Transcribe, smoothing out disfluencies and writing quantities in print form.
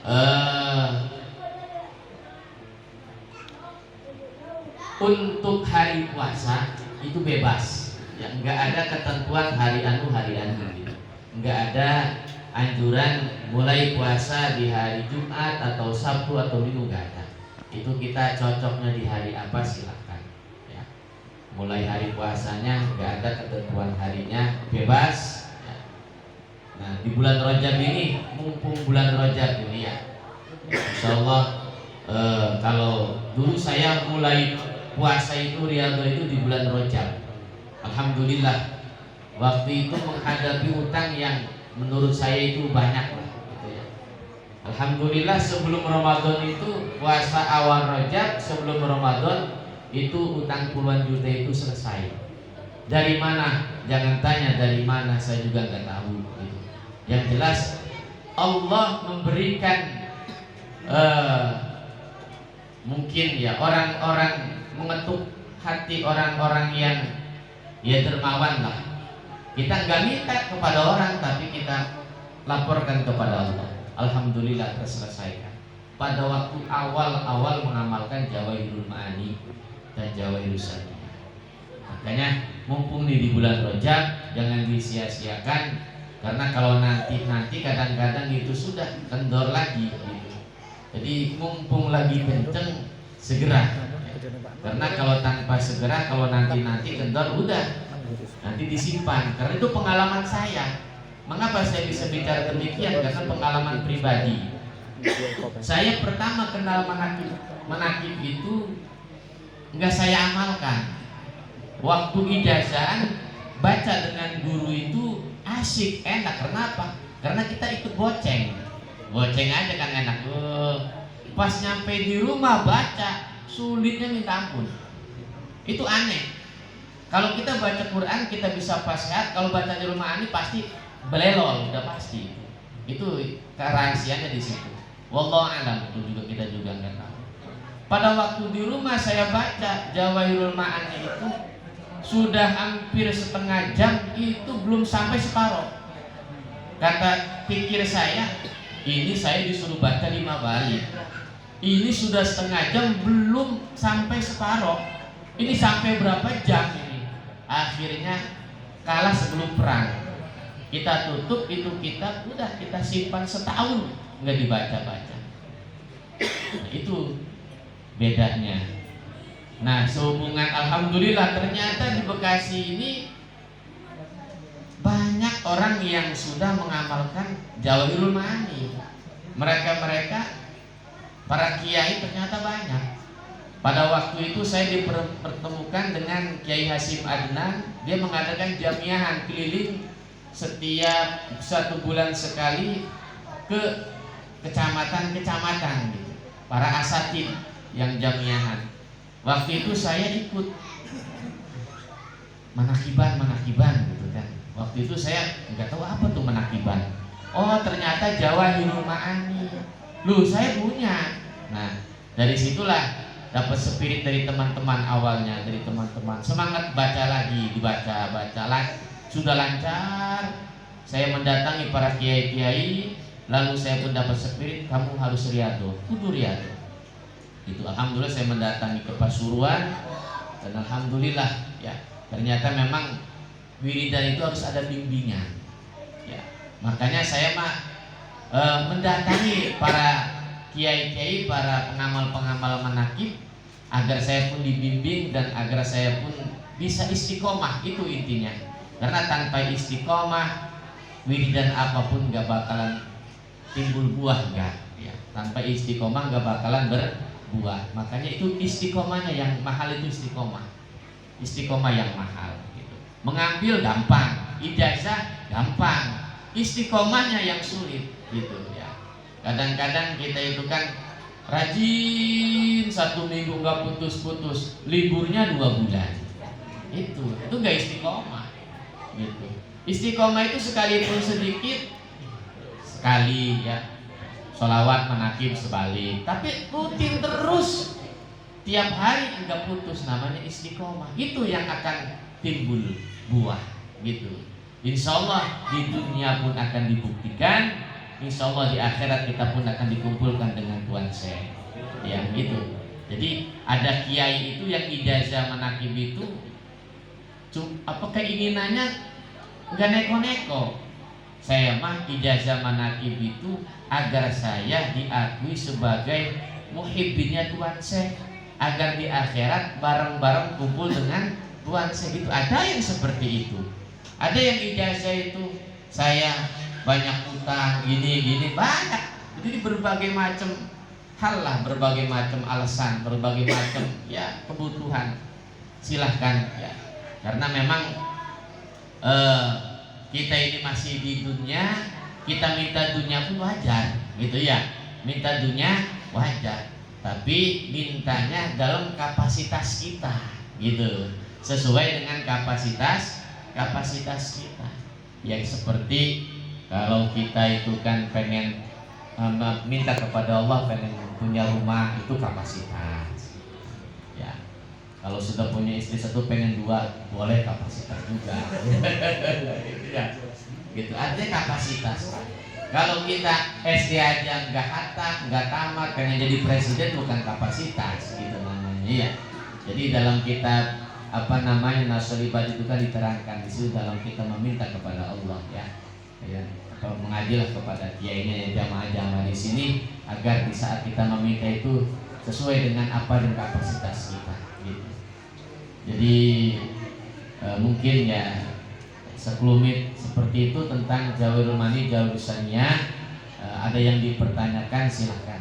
Eh, untuk hari puasa itu bebas, ya, nggak ada ketentuan hari anu gitu. Nggak ada anjuran mulai puasa di hari Jumat atau Sabtu atau Minggu, nggak ada. Itu kita cocoknya di hari apa silahkan, ya. Mulai hari puasanya nggak ada ketentuan harinya, bebas, ya. Nah, di bulan Rajab ini, mumpung bulan Rajab ini ya, Insya Allah, kalau dulu saya mulai puasa itu riyadhah itu di bulan Rajab. Alhamdulillah, waktu itu menghadapi utang yang menurut saya itu banyak lah, gitu ya. Alhamdulillah sebelum Ramadan itu puasa awal Rajab, sebelum Ramadan itu utang puluhan juta itu selesai. Dari mana? Jangan tanya dari mana, saya juga nggak tahu. Gitu. Yang jelas Allah memberikan mungkin ya orang-orang mengetuk hati orang-orang yang ya dermawan lah. Kita nggak minta kepada orang, tapi kita laporkan kepada Allah. Alhamdulillah terselesaikan. Pada waktu awal-awal mengamalkan Jawahirul Ma'ani dan Jawahirul Sani. Makanya mumpung di bulan Rajab jangan disia-siakan, karena kalau nanti kadang-kadang itu sudah kendor lagi gitu. Jadi mumpung lagi kenceng segera, karena kalau tanpa segera, kalau nanti kendor udah nanti disimpan. Karena itu pengalaman saya. Mengapa saya bisa bicara demikian? Karena pengalaman pribadi. Saya pertama kenal manakib itu nggak saya amalkan. Waktu ijazah baca dengan guru itu asik, enak. Kenapa? Karena kita ikut goceng aja kan enak. Pas nyampe di rumah baca sulitnya minta ampun. Itu aneh. Kalau kita baca Quran kita bisa fasihat, kalau baca di rumah ini pasti belelol, udah pasti. Itu kerahasianya di situ. Wallahu a'lam, itu juga kita juga nggak tahu. Pada waktu di rumah saya baca Jawahirul Ma'ani itu sudah hampir setengah jam, itu belum sampai separuh. Kata pikir saya, ini saya disuruh baca 5 balik. Ini sudah setengah jam belum sampai separuh. Ini sampai berapa jam ini? Akhirnya kalah sebelum perang. Kita tutup itu kitab, udah kita simpan setahun nggak dibaca-baca. Nah, itu bedanya. Nah, sehubungan alhamdulillah ternyata di Bekasi ini banyak orang yang sudah mengamalkan Jawahirul Ma'ani. Mereka para kiai ternyata banyak. Pada waktu itu saya dipertemukan dengan Kiai Hasyim Adnan. Dia mengadakan jamiahan keliling setiap 1 bulan sekali ke kecamatan-kecamatan gitu. Para asatid yang jamiahan. Waktu itu saya ikut manakiban gitu kan. Waktu itu saya nggak tahu apa tuh manakiban. Oh ternyata Jawahirul Ma'ani. Loh saya punya. Nah dari situlah dapat spirit dari teman-teman awalnya, dari teman-teman semangat baca lagi, dibaca sudah lancar. Saya mendatangi para kiai-kiai, lalu saya pun dapat spirit, kamu harus riyadhah, kudu riyadhah. Itu alhamdulillah saya mendatangi ke Pasuruan dan alhamdulillah ya ternyata memang wiridan itu harus ada bimbingan. Ya makanya saya mendatangi para kiai-kiai, para pengamal-pengamal manakib agar saya pun dibimbing dan agar saya pun bisa istiqomah. Itu intinya. Karena tanpa istiqomah wiridan apapun gak bakalan timbul buah, enggak ya. Tanpa istiqomah gak bakalan berbuah. Makanya itu istiqomahnya yang mahal, itu istiqomah yang mahal gitu. Mengambil gampang, ijazah gampang, istiqomahnya yang sulit gitu ya. Kadang-kadang kita itu kan rajin 1 minggu nggak putus-putus, liburnya 2 bulan. Itu nggak istiqomah gitu. Istiqomah itu sekalipun sedikit sekali ya, sholawat manakib sebalik, tapi rutin terus tiap hari nggak putus, namanya istiqomah. Itu yang akan timbul buah gitu. Insya Allah di dunia pun akan dibuktikan, insya Allah di akhirat kita pun akan dikumpulkan dengan Tuhan saya. Ya gitu. Jadi ada kiai itu yang ijazah manakib itu apa keinginannya nggak neko-neko. Saya mah ijazah manakib itu agar saya diakui sebagai muhibbinnya Tuhan saya, agar di akhirat bareng-bareng kumpul dengan Tuhan saya. Itu ada yang seperti itu. Ada yang ijazah itu saya banyak utang gini banyak. Jadi berbagai macam hal lah, berbagai macam alasan, berbagai macam ya kebutuhan. Silahkan ya. Karena memang kita ini masih di dunia, kita minta dunia pun wajar, gitu ya. Minta dunia wajar, tapi mintanya dalam kapasitas kita, gitu. Sesuai dengan kapasitas kita. Yang seperti kalau kita itu kan pengen minta kepada Allah pengen punya rumah, itu kapasitas. Ya. Kalau sudah punya istri satu pengen dua, boleh kapasitas juga. Ya. Gitu, artinya kapasitas. Kalau kita SD aja nggak hatam, nggak tamat, pengen jadi presiden, bukan kapasitas, gitu namanya. Iya. Jadi dalam kitab apa namanya Nasul Ibad itu kan diterangkan di situ dalam kita meminta kepada Allah ya. Ya. Atau mengajilah kepada kiainya yang jamaah-jamaah di sini agar di saat kita meminta itu sesuai dengan apa dan kapasitas kita. Gitu. Jadi mungkin ya sekelumit seperti itu tentang Jawahirul Mani Jawahirul Saniyah. Ada yang dipertanyakan silahkan.